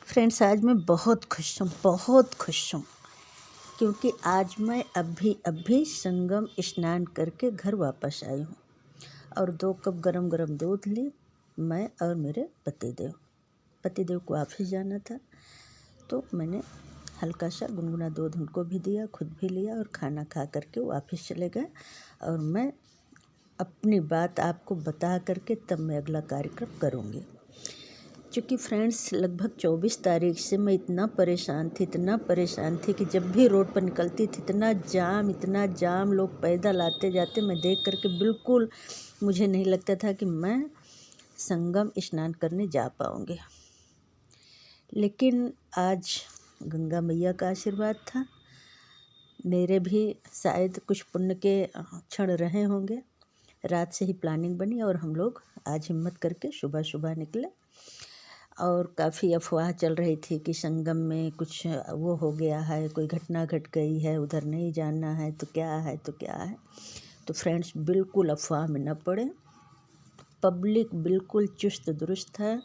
Friends, आज मैं बहुत खुश हूँ क्योंकि आज मैं अभी संगम स्नान करके घर वापस आई हूँ और 2 कप गरम गरम दूध ली। मैं और मेरे पतिदेव को ऑफिस जाना था, तो मैंने हल्का सा गुनगुना दूध उनको भी दिया, खुद भी लिया और खाना खा करके वो ऑफिस चले गए। और मैं अपनी बात आपको बता करके तब मैं अगला कार्यक्रम करूँगी। क्योंकि फ्रेंड्स, लगभग 24 तारीख से मैं इतना परेशान थी कि जब भी रोड पर निकलती थी इतना जाम, लोग पैदल आते जाते, मैं देख करके बिल्कुल मुझे नहीं लगता था कि मैं संगम स्नान करने जा पाऊँगी। लेकिन आज गंगा मैया का आशीर्वाद था, मेरे भी शायद कुछ पुण्य के क्षण रहे होंगे। रात से ही प्लानिंग बनी और हम लोग आज हिम्मत करके सुबह निकले। और काफ़ी अफवाह चल रही थी कि संगम में कुछ वो हो गया है, कोई घटना घट गई है, उधर नहीं जाना है तो क्या है। तो फ्रेंड्स, बिल्कुल अफवाह में न पड़े। पब्लिक बिल्कुल चुस्त दुरुस्त है,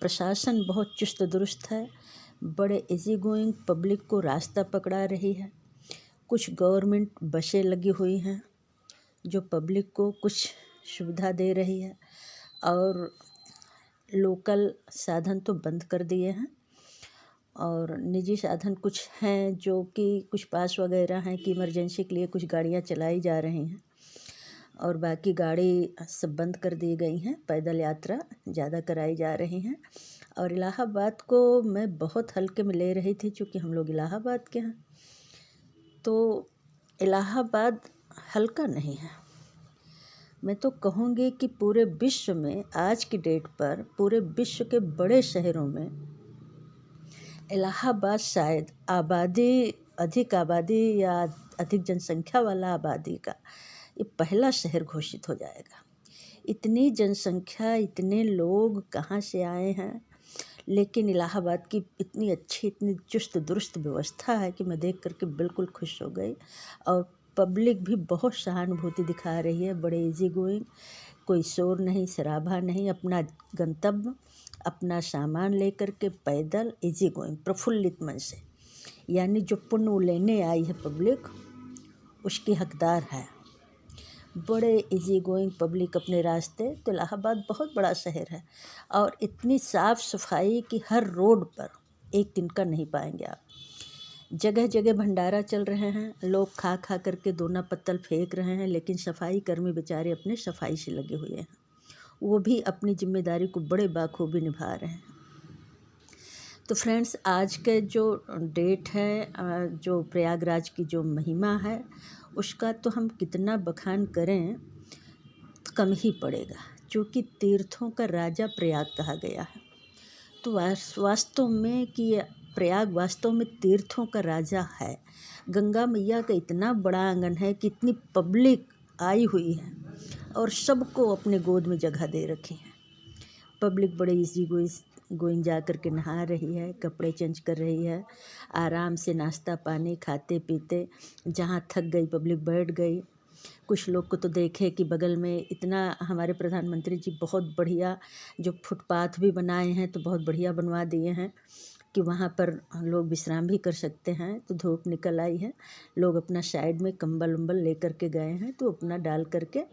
प्रशासन बहुत चुस्त दुरुस्त है, बड़े इजी गोइंग पब्लिक को रास्ता पकड़ा रही है। कुछ गवर्नमेंट बसें लगी हुई हैं जो पब्लिक को कुछ सुविधा दे रही है, और लोकल साधन तो बंद कर दिए हैं और निजी साधन कुछ हैं जो कि कुछ पास वगैरह हैं कि इमरजेंसी के लिए कुछ गाड़ियां चलाई जा रही हैं, और बाकी गाड़ी सब बंद कर दी गई हैं। पैदल यात्रा ज़्यादा कराई जा रही हैं। और इलाहाबाद को मैं बहुत हल्के में ले रही थी क्योंकि हम लोग इलाहाबाद के हैं, तो इलाहाबाद हल्का नहीं है। मैं तो कहूँगी कि पूरे विश्व में आज की डेट पर पूरे विश्व के बड़े शहरों में इलाहाबाद शायद अधिक आबादी या अधिक जनसंख्या वाला आबादी का ये पहला शहर घोषित हो जाएगा। इतनी जनसंख्या, इतने लोग कहाँ से आए हैं, लेकिन इलाहाबाद की इतनी अच्छी, इतनी चुस्त दुरुस्त व्यवस्था है कि मैं देख करके बिल्कुल खुश हो गई। और पब्लिक भी बहुत सहानुभूति दिखा रही है, बड़े इजी गोइंग, कोई शोर नहीं, शराबा नहीं, अपना गंतव्य, अपना सामान लेकर के पैदल इजी गोइंग, प्रफुल्लित मन से। यानी जो पुण्य लेने आई है पब्लिक, उसकी हकदार है। बड़े इजी गोइंग पब्लिक अपने रास्ते। तो इलाहाबाद बहुत बड़ा शहर है और इतनी साफ़ सफाई कि हर रोड पर एक दिन का नहीं पाएंगे आप। जगह जगह भंडारा चल रहे हैं, लोग खा करके दोना पत्तल फेंक रहे हैं, लेकिन सफाई कर्मी बेचारे अपने सफाई से लगे हुए हैं। वो भी अपनी जिम्मेदारी को बड़े बाखूबी निभा रहे हैं। तो फ्रेंड्स, आज के जो डेट है, जो प्रयागराज की जो महिमा है, उसका तो हम कितना बखान करें तो कम ही पड़ेगा, क्योंकि तीर्थों का राजा प्रयाग कहा गया है। तो वास्तव में कि प्रयाग वास्तव में तीर्थों का राजा है। गंगा मैया का इतना बड़ा आंगन है कि इतनी पब्लिक आई हुई है और सबको अपने गोद में जगह दे रखी है। पब्लिक बड़े इजी गोइंग जा कर के नहा रही है, कपड़े चेंज कर रही है, आराम से नाश्ता पानी खाते पीते, जहाँ थक गई पब्लिक बैठ गई। कुछ लोग को तो देखे कि बगल में इतना, हमारे प्रधानमंत्री जी बहुत बढ़िया जो फुटपाथ भी बनाए हैं, तो बहुत बढ़िया बनवा दिए हैं कि वहाँ पर लोग विश्राम भी कर सकते हैं। तो धूप निकल आई है, लोग अपना साइड में कंबल उम्बल ले कर के गए हैं, तो अपना डाल करके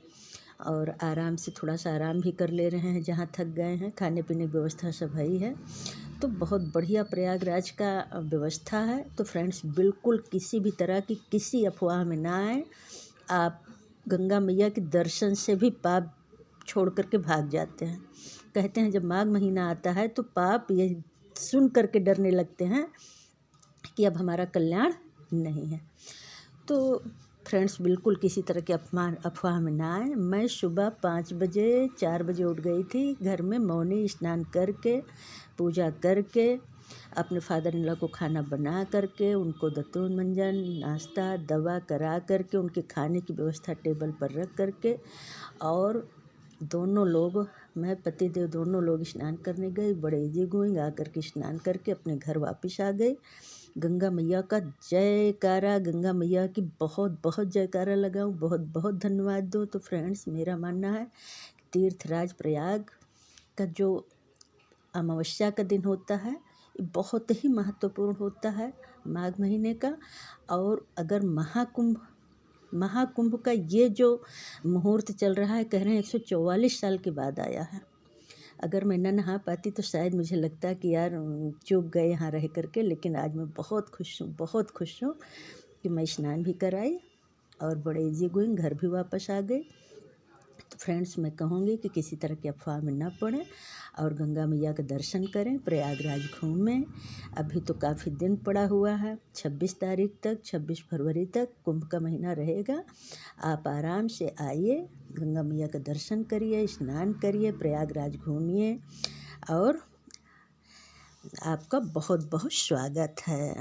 और आराम से थोड़ा सा आराम भी कर ले रहे हैं जहाँ थक गए हैं। खाने पीने की व्यवस्था सब है ही है, तो बहुत बढ़िया प्रयागराज का व्यवस्था है। तो फ्रेंड्स, बिल्कुल किसी भी तरह की किसी अफवाह में ना आए। आप गंगा मैया के दर्शन से भी पाप छोड़ करके भाग जाते हैं। कहते हैं जब माघ महीना आता है तो पाप ये सुन करके डरने लगते हैं कि अब हमारा कल्याण नहीं है। तो फ्रेंड्स, बिल्कुल किसी तरह के अफवाह में ना आए। मैं सुबह 4 बजे उठ गई थी, घर में मौनी स्नान करके, पूजा करके, अपने फादर इन लॉ को खाना बना करके, उनको दतून मंजन नाश्ता दवा करा करके, उनके खाने की व्यवस्था टेबल पर रख करके, और दोनों लोग, मैं पतिदेव दोनों लोग स्नान करने गए। बड़े इजी गोइंग आकर के स्नान करके अपने घर वापस आ गए। गंगा मैया का जयकारा, गंगा मैया की बहुत बहुत जयकारा लगाऊं, बहुत बहुत धन्यवाद दो। तो फ्रेंड्स, मेरा मानना है तीर्थराज प्रयाग का जो अमावस्या का दिन होता है, बहुत ही महत्वपूर्ण होता है माघ महीने का। और अगर महाकुंभ का ये जो मुहूर्त चल रहा है, कह रहे हैं 144 साल के बाद आया है। अगर मैं न नहा पाती तो शायद मुझे लगता कि यार चूक गए यहाँ रह करके, लेकिन आज मैं बहुत खुश हूँ, बहुत खुश हूँ कि मैं स्नान भी कराई और बड़े इजी गोइंग घर भी वापस आ गई। तो फ्रेंड्स, मैं कहूँगी कि किसी तरह की अफवाह में ना पड़ें और गंगा मैया के दर्शन करें, प्रयागराज घूमें। अभी तो काफ़ी दिन पड़ा हुआ है, 26 तारीख तक, 26 फरवरी तक कुंभ का महीना रहेगा। आप आराम से आइए, गंगा मैया का दर्शन करिए, स्नान करिए, प्रयागराज घूमिए और आपका बहुत बहुत स्वागत है।